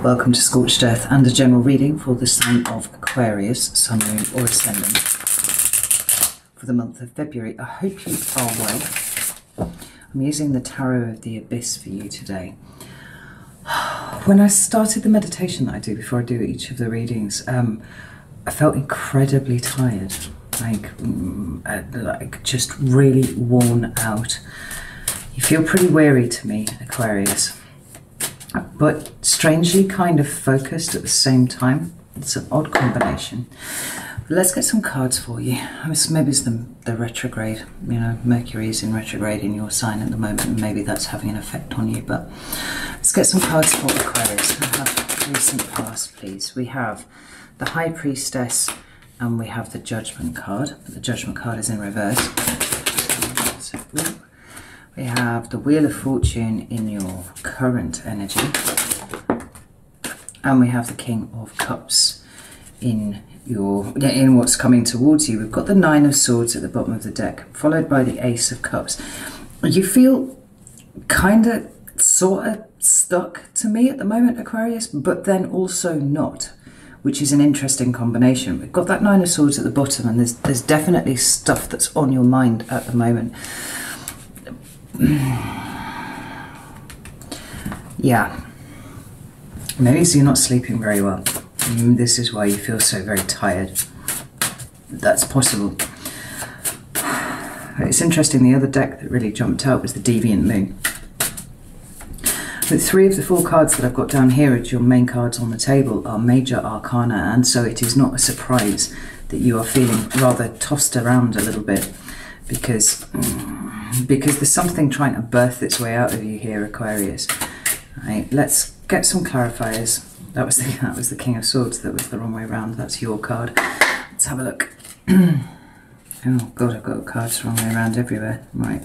Welcome to Scorched Earth and a general reading for the sign of Aquarius, Sun, Moon or Ascendant for the month of February. I hope you are well. I'm using the Tarot of the Abyss for you today. When I started the meditation that I do before I do each of the readings, I felt incredibly tired, like just really worn out. You feel pretty weary to me, Aquarius, but strangely kind of focused at the same time. It's an odd combination. But let's get some cards for you. Maybe it's the retrograde, you know, Mercury is in retrograde in your sign at the moment, and maybe that's having an effect on you. But let's get some cards for Aquarius. We have recent past, please. We have the High Priestess and we have the Judgment card. But the Judgment card is in reverse. So, we have the Wheel of Fortune in your current energy. And we have the King of Cups in what's coming towards you. We've got the Nine of Swords at the bottom of the deck, followed by the Ace of Cups. You feel kind of, sort of stuck to me at the moment, Aquarius, but then also not, which is an interesting combination. We've got that Nine of Swords at the bottom, and there's definitely stuff that's on your mind at the moment. Yeah, maybe so you're not sleeping very well. This is why you feel so very tired. That's possible. It's interesting, the other deck that really jumped out was the Deviant Moon. But three of the four cards that I've got down here as your main cards on the table are major arcana, and so it is not a surprise that you are feeling rather tossed around a little bit, because there's something trying to birth its way out of you here, Aquarius. Right, let's get some clarifiers. That was the King of Swords. That was the wrong way around. That's your card. Let's have a look. Oh God, I've got cards the wrong way around everywhere. Right,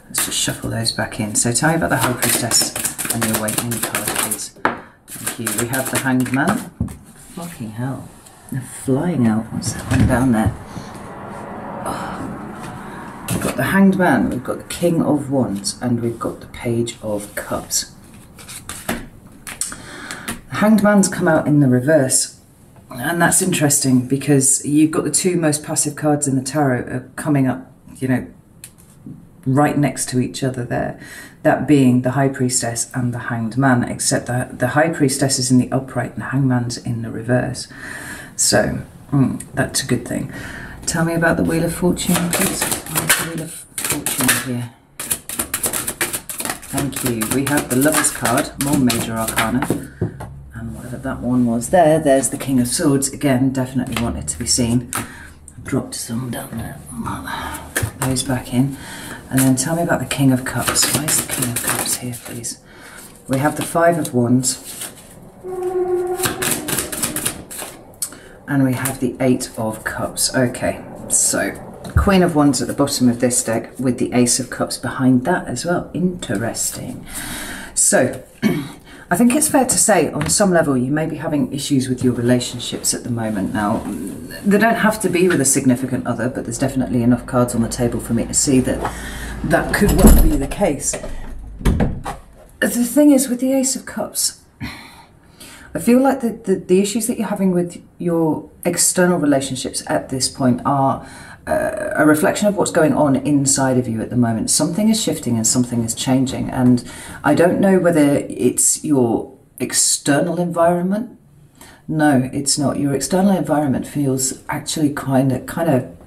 let's just shuffle those back in. So tell me about the High Priestess and the Awakening card, please. Thank you. We have the Hanged Man. Fucking hell, they're flying out. What's that one down there? We've got the Hanged Man, we've got the King of Wands, and we've got the Page of Cups. The Hanged Man's come out in the reverse, and that's interesting because you've got the two most passive cards in the tarot coming up, you know, right next to each other there. That being the High Priestess and the Hanged Man, except that the High Priestess is in the upright and the Hanged Man's in the reverse. So, that's a good thing. Tell me about the Wheel of Fortune, please. The Wheel of Fortune here. Thank you. We have the Lover's card, more major arcana. And whatever that one was there's the King of Swords. Again, definitely want it to be seen. I've dropped some down there. Put those back in. And then tell me about the King of Cups. Why is the King of Cups here, please? We have the Five of Wands. And we have the Eight of Cups. Okay, so Queen of Wands at the bottom of this deck with the Ace of Cups behind that as well. Interesting. So, I think it's fair to say on some level you may be having issues with your relationships at the moment. Now, they don't have to be with a significant other, but there's definitely enough cards on the table for me to see that that could well be the case. The thing is, with the Ace of Cups, I feel like the issues that you're having with your external relationships at this point are a reflection of what's going on inside of you at the moment. Something is shifting and something is changing, and I don't know whether it's your external environment. No, it's not. Your external environment feels actually kind of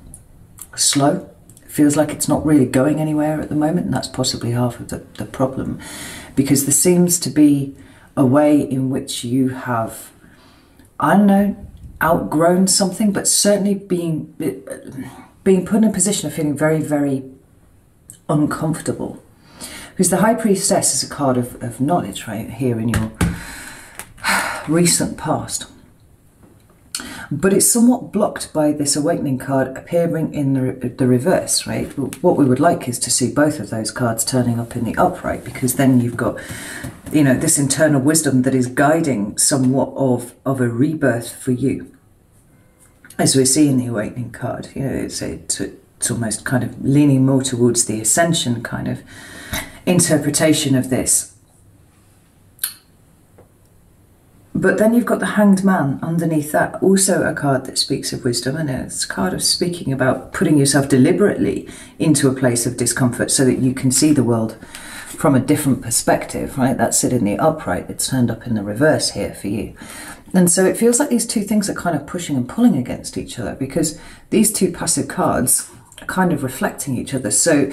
slow. It feels like it's not really going anywhere at the moment, and that's possibly half of the problem, because there seems to be a way in which you have, I don't know, outgrown something, but certainly being put in a position of feeling very, very uncomfortable. Because the High Priestess is a card of knowledge right here in your recent past. But it's somewhat blocked by this Awakening card appearing in the reverse, right? What we would like is to see both of those cards turning up in the upright, because then you've got, you know, this internal wisdom that is guiding somewhat of a rebirth for you. As we see in the Awakening card, you know, it's almost kind of leaning more towards the ascension kind of interpretation of this. But then you've got the Hanged Man underneath that, also a card that speaks of wisdom, and it's a card of speaking about putting yourself deliberately into a place of discomfort so that you can see the world from a different perspective, right? That's it in the upright. It's turned up in the reverse here for you. And so it feels like these two things are kind of pushing and pulling against each other, because these two passive cards are kind of reflecting each other. So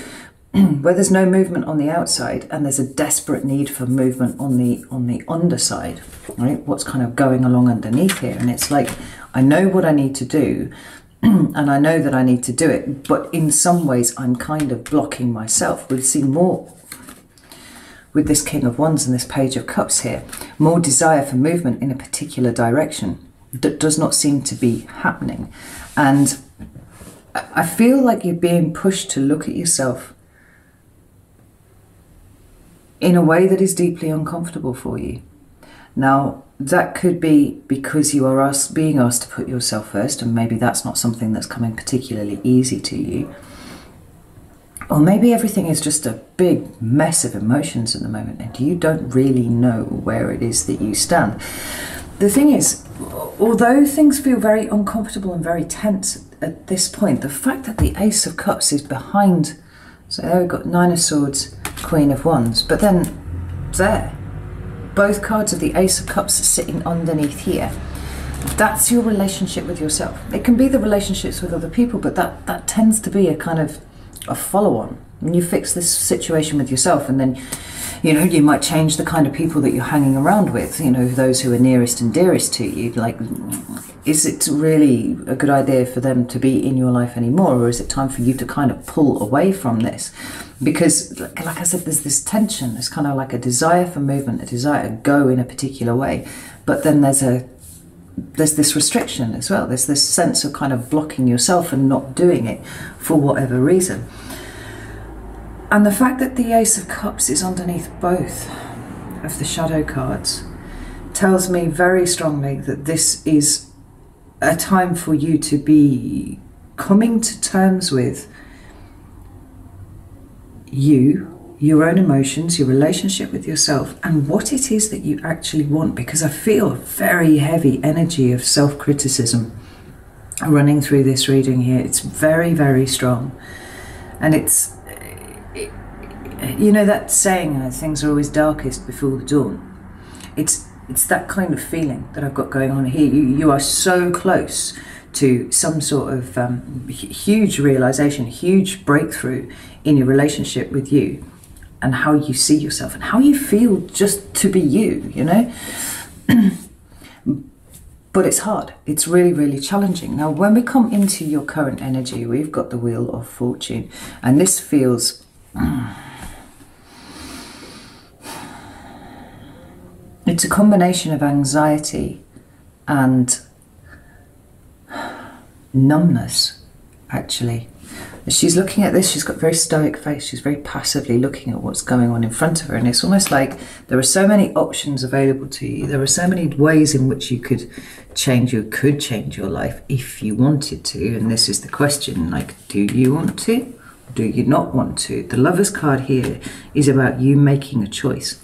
where there's no movement on the outside and there's a desperate need for movement on the underside, right? What's kind of going along underneath here? And it's like, I know what I need to do and I know that I need to do it, but in some ways I'm kind of blocking myself. We'll see more with this King of Wands and this Page of Cups here, more desire for movement in a particular direction that does not seem to be happening. And I feel like you're being pushed to look at yourself in a way that is deeply uncomfortable for you. Now, that could be because you are being asked to put yourself first, and maybe that's not something that's coming particularly easy to you. Or maybe everything is just a big mess of emotions at the moment and you don't really know where it is that you stand. The thing is, although things feel very uncomfortable and very tense at this point, the fact that the Ace of Cups is behind, so there we've got Nine of Swords, Queen of Wands, but then there, both cards of the Ace of Cups are sitting underneath here. That's your relationship with yourself. It can be the relationships with other people, but that tends to be a kind of a follow-on. When you fix this situation with yourself, and then, you know, you might change the kind of people that you're hanging around with, you know, those who are nearest and dearest to you. Like, is it really a good idea for them to be in your life anymore, or is it time for you to kind of pull away from this? Because, like I said, there's this tension, there's kind of like a desire for movement, a desire to go in a particular way, but then there's this restriction as well. There's this sense of kind of blocking yourself and not doing it for whatever reason. And the fact that the Ace of Cups is underneath both of the shadow cards tells me very strongly that this is a time for you to be coming to terms with you, your own emotions, your relationship with yourself, and what it is that you actually want. Because I feel a very heavy energy of self-criticism running through this reading here. It's very, very strong. And you know that saying, things are always darkest before the dawn. It's that kind of feeling that I've got going on here. You are so close to some sort of huge realization, huge breakthrough in your relationship with you and how you see yourself and how you feel just to be you, you know? But it's hard. It's really, really challenging. Now, when we come into your current energy, we've got the Wheel of Fortune, and this feels... It's a combination of anxiety and numbness, actually. As she's looking at this, she's got a very stoic face. She's very passively looking at what's going on in front of her. And it's almost like there are so many options available to you. There are so many ways in which you could change your life if you wanted to. And this is the question, like, do you want to? Do you not want to? The Lover's card here is about you making a choice.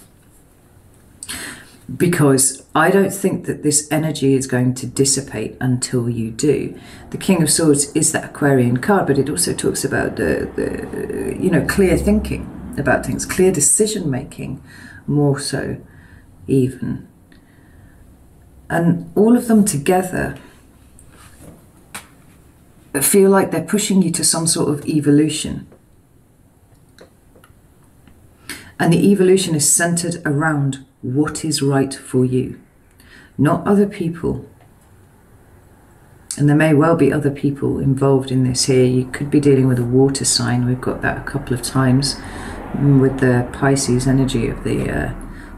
Because I don't think that this energy is going to dissipate until you do. The King of Swords is that Aquarian card, but it also talks about the you know, clear thinking about things, clear decision making, more so even. And all of them together feel like they're pushing you to some sort of evolution. And the evolution is centered around what is right for you, not other people. And there may well be other people involved in this here. You could be dealing with a water sign. We've got that a couple of times with the Pisces energy of the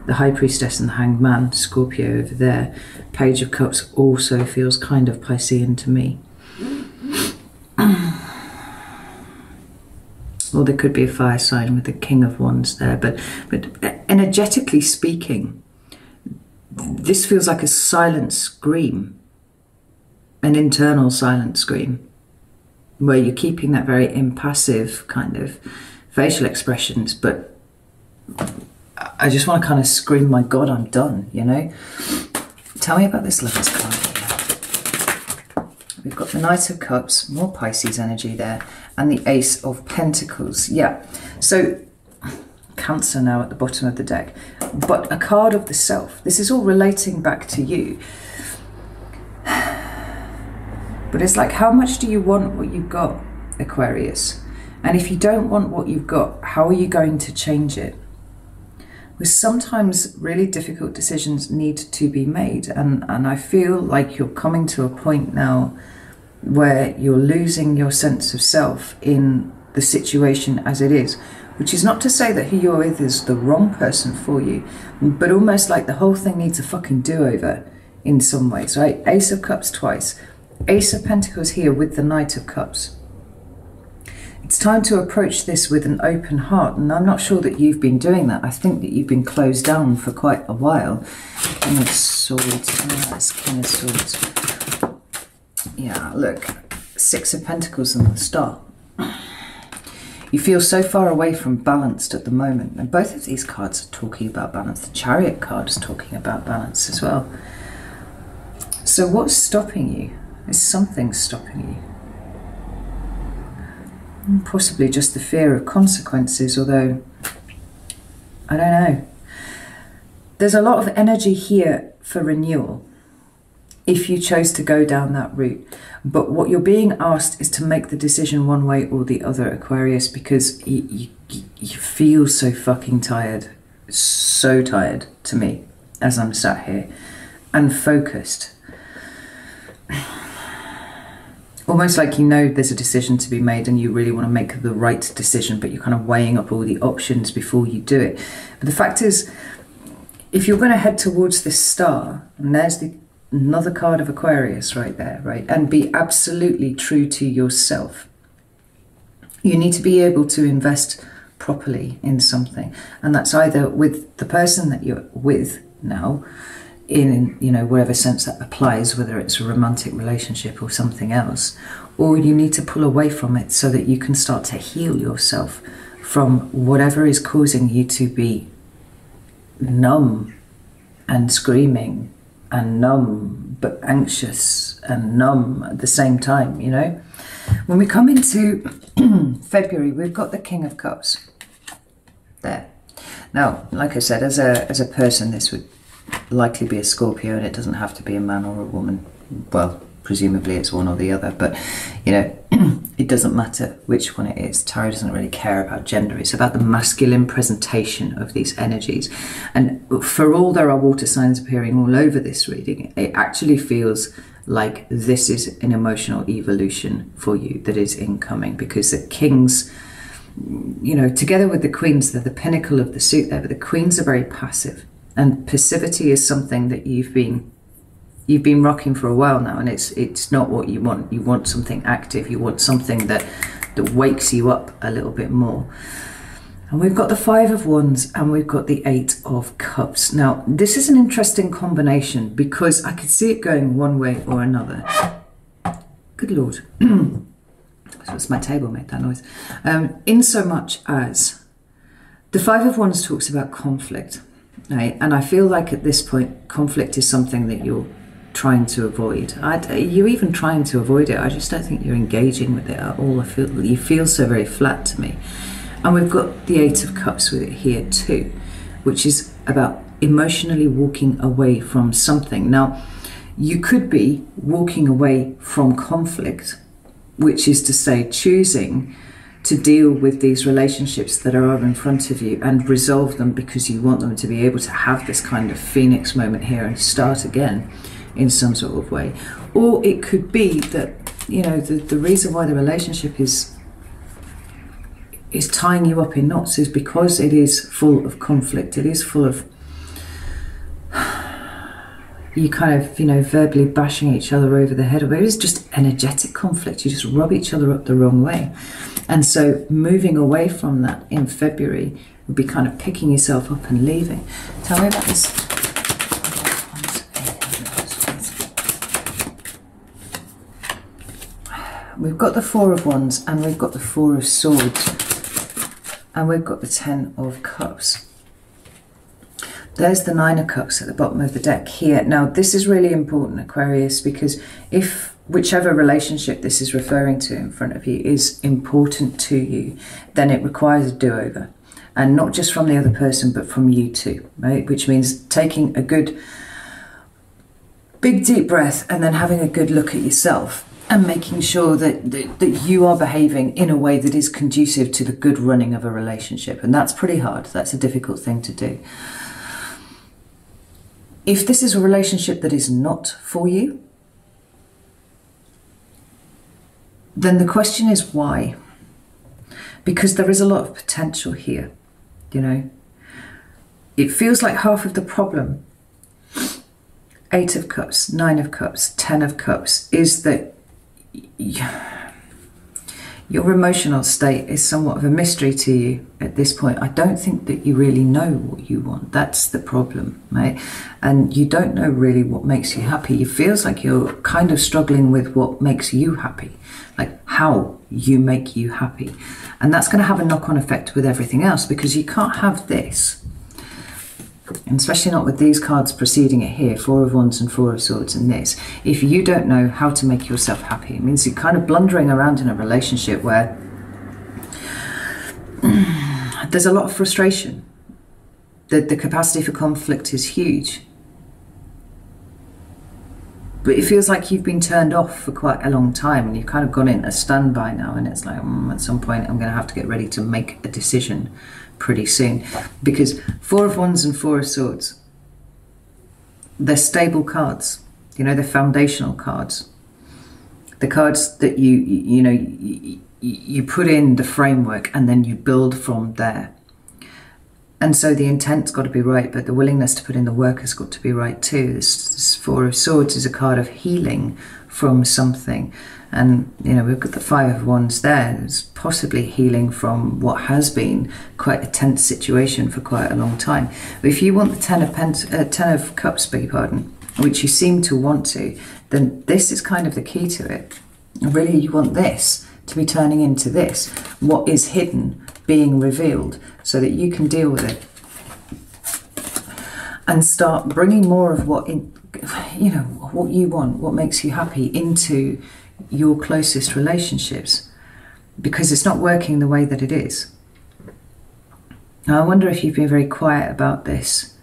High Priestess and the Hanged Man, Scorpio over there. Page of Cups also feels kind of Piscean to me. Or there could be a fire sign with the King of Wands there. But energetically speaking, this feels like a silent scream, an internal silent scream, where you're keeping that very impassive kind of facial expressions, but I just want to kind of scream, my God, I'm done, you know? Tell me about this Lovers card here. We've got the Knight of Cups, more Pisces energy there, and the Ace of Pentacles. Yeah, so Cancer now at the bottom of the deck, but a card of the self. This is all relating back to you. But it's like, how much do you want what you've got, Aquarius? And if you don't want what you've got, how are you going to change it? Because sometimes really difficult decisions need to be made. And I feel like you're coming to a point now where you're losing your sense of self in the situation as it is. Which is not to say that who you're with is the wrong person for you, but almost like the whole thing needs a fucking do-over in some ways, right? Ace of Cups twice. Ace of Pentacles here with the Knight of Cups. It's time to approach this with an open heart, and I'm not sure that you've been doing that. I think that you've been closed down for quite a while. King of Swords, that's King of Swords. Yeah, look, Six of Pentacles and the Star. You feel so far away from balanced at the moment, and both of these cards are talking about balance. The Chariot card is talking about balance as well. So what's stopping you? Is something stopping you? Possibly just the fear of consequences, although I don't know. There's a lot of energy here for renewal if you chose to go down that route. But what you're being asked is to make the decision one way or the other, Aquarius, because you feel so fucking tired. So tired to me as I'm sat here and focused. Almost like you know there's a decision to be made and you really want to make the right decision, but you're kind of weighing up all the options before you do it. But the fact is, if you're going to head towards this star, and there's another card of Aquarius right there, right? And be absolutely true to yourself. You need to be able to invest properly in something. And that's either with the person that you're with now, in, you know, whatever sense that applies, whether it's a romantic relationship or something else, or you need to pull away from it so that you can start to heal yourself from whatever is causing you to be numb and screaming and numb but anxious and numb at the same time, you know. When we come into February, we've got the King of Cups there. Now, like I said, as a person, this would likely be a Scorpio, and it doesn't have to be a man or a woman. Well, presumably it's one or the other, but you know, it doesn't matter which one it is. Tarot doesn't really care about gender. It's about the masculine presentation of these energies. And for all there are water signs appearing all over this reading, it actually feels like this is an emotional evolution for you that is incoming, because the kings, you know, together with the queens, they're the pinnacle of the suit there, but the queens are very passive. And passivity is something that you've been rocking for a while now, and it's not what you want. You want something active. You want something that wakes you up a little bit more. And we've got the Five of Wands and we've got the Eight of Cups. Now, this is an interesting combination because I could see it going one way or another. Good Lord. So it's my table made that noise. In so much as the Five of Wands talks about conflict. Right? And I feel like at this point, conflict is something that you're trying to avoid. You're even trying to avoid it. I just don't think you're engaging with it at all. You feel so very flat to me. And we've got the Eight of Cups with it here too, which is about emotionally walking away from something. Now, you could be walking away from conflict, which is to say choosing to deal with these relationships that are in front of you and resolve them because you want them to be able to have this kind of phoenix moment here and start again in some sort of way. Or it could be that, you know, the reason why the relationship is tying you up in knots is because it is full of conflict. It is full of you kind of, you know, verbally bashing each other over the head. Or it is just energetic conflict. You just rub each other up the wrong way. And so moving away from that in February would be kind of picking yourself up and leaving. Tell me about this. We've got the Four of Wands and we've got the Four of Swords and we've got the Ten of Cups. There's the Nine of Cups at the bottom of the deck here. Now, this is really important, Aquarius, because if whichever relationship this is referring to in front of you is important to you, then it requires a do-over. And not just from the other person, but from you too, right? Which means taking a good, big, deep breath and then having a good look at yourself and making sure that you are behaving in a way that is conducive to the good running of a relationship. And that's pretty hard. That's a difficult thing to do. If this is a relationship that is not for you, then the question is why? Because there is a lot of potential here, you know. It feels like half of the problem, 8 of Cups, 9 of Cups, 10 of Cups, is that your emotional state is somewhat of a mystery to you at this point. I don't think that you really know what you want. That's the problem, right? And you don't know really what makes you happy. It feels like you're kind of struggling with what makes you happy, like how you make you happy. And that's going to have a knock-on effect with everything else, because you can't have this, and especially not with these cards preceding it here, 4 of Wands and 4 of Swords and this. If you don't know how to make yourself happy, it means you're kind of blundering around in a relationship where there's a lot of frustration. The capacity for conflict is huge. But it feels like you've been turned off for quite a long time and you've kind of gone in a standby now, and it's like, at some point I'm going to have to get ready to make a decision pretty soon. Because 4 of Wands and 4 of Swords, they're stable cards, you know, they're foundational cards. The cards that you put in the framework and then you build from there. And so the intent's got to be right, but the willingness to put in the work has got to be right too. This 4 of Swords is a card of healing from something. And, you know, we've got the 5 of Wands there. It's possibly healing from what has been quite a tense situation for quite a long time. But if you want the 10 of Cups, beg your pardon, which you seem to want to, then this is kind of the key to it. Really, you want this to be turning into this. What is hidden being revealed, so that you can deal with it and start bringing more of what what you want, what makes you happy, into your closest relationships, because it's not working the way that it is. Now, I wonder if you've been very quiet about this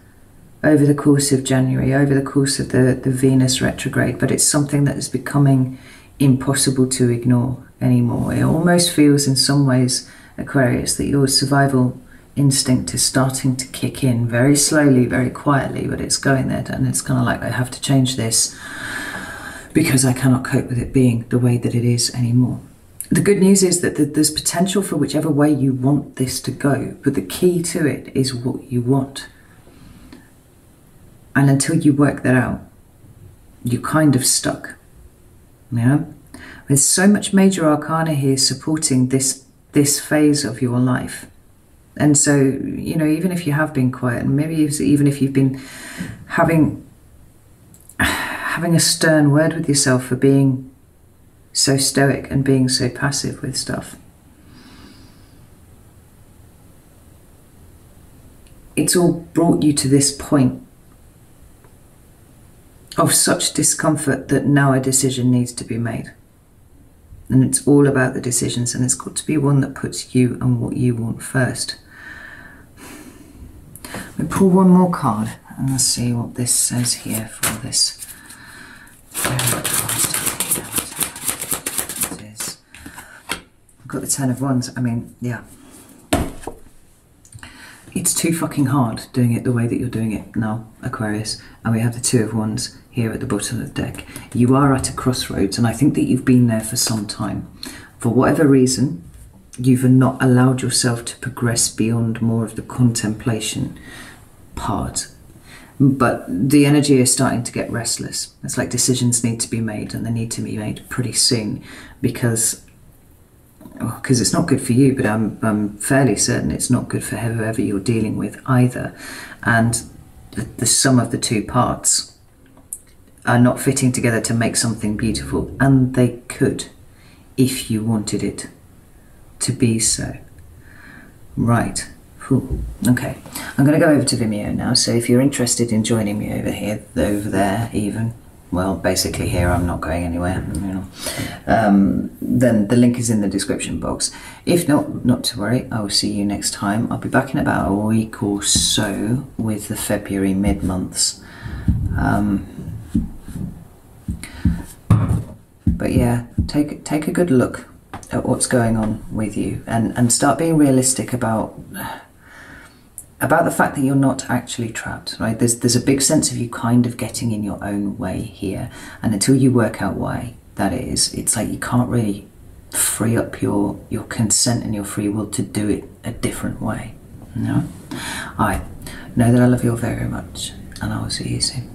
over the course of January, over the course of the Venus retrograde, but it's something that is becoming impossible to ignore anymore. It almost feels in some ways, Aquarius, that your survival instinct is starting to kick in very slowly, very quietly, but it's going there, and it's kind of like, I have to change this because I cannot cope with it being the way that it is anymore. The good news is that there's potential for whichever way you want this to go, but the key to it is what you want. And until you work that out, you're kind of stuck, you know? There's so much major arcana here supporting this phase of your life. And so, you know, even if you have been quiet, and maybe even if you've been having a stern word with yourself for being so stoic and being so passive with stuff, it's all brought you to this point of such discomfort that now a decision needs to be made. And it's all about the decisions, and it's got to be one that puts you and what you want first. We pull one more card and let's see what this says here for this. I've got the 10 of Wands. I mean, yeah. It's too fucking hard doing it the way that you're doing it now, Aquarius. And we have the 2 of Wands here at the bottom of the deck. You are at a crossroads, and I think that you've been there for some time. For whatever reason, you've not allowed yourself to progress beyond more of the contemplation part. But the energy is starting to get restless. It's like decisions need to be made, and they need to be made pretty soon, because it's not good for you, but I'm fairly certain it's not good for whoever you're dealing with either. And the sum of the two parts are not fitting together to make something beautiful, and they could if you wanted it to be so. Right, Whew. Okay, I'm going to go over to Vimeo now, so if you're interested in joining me over here, over there even, well, basically here, I'm not going anywhere, you know, then the link is in the description box. If not, not to worry, I will see you next time. I'll be back in about a week or so with the February mid-months. But yeah, take a good look at what's going on with you, and start being realistic about the fact that you're not actually trapped, right? There's a big sense of you kind of getting in your own way here, and until you work out why that is, it's like you can't really free up your consent and your free will to do it a different way. No? Alright, know that I love you all very much, and I will see you soon.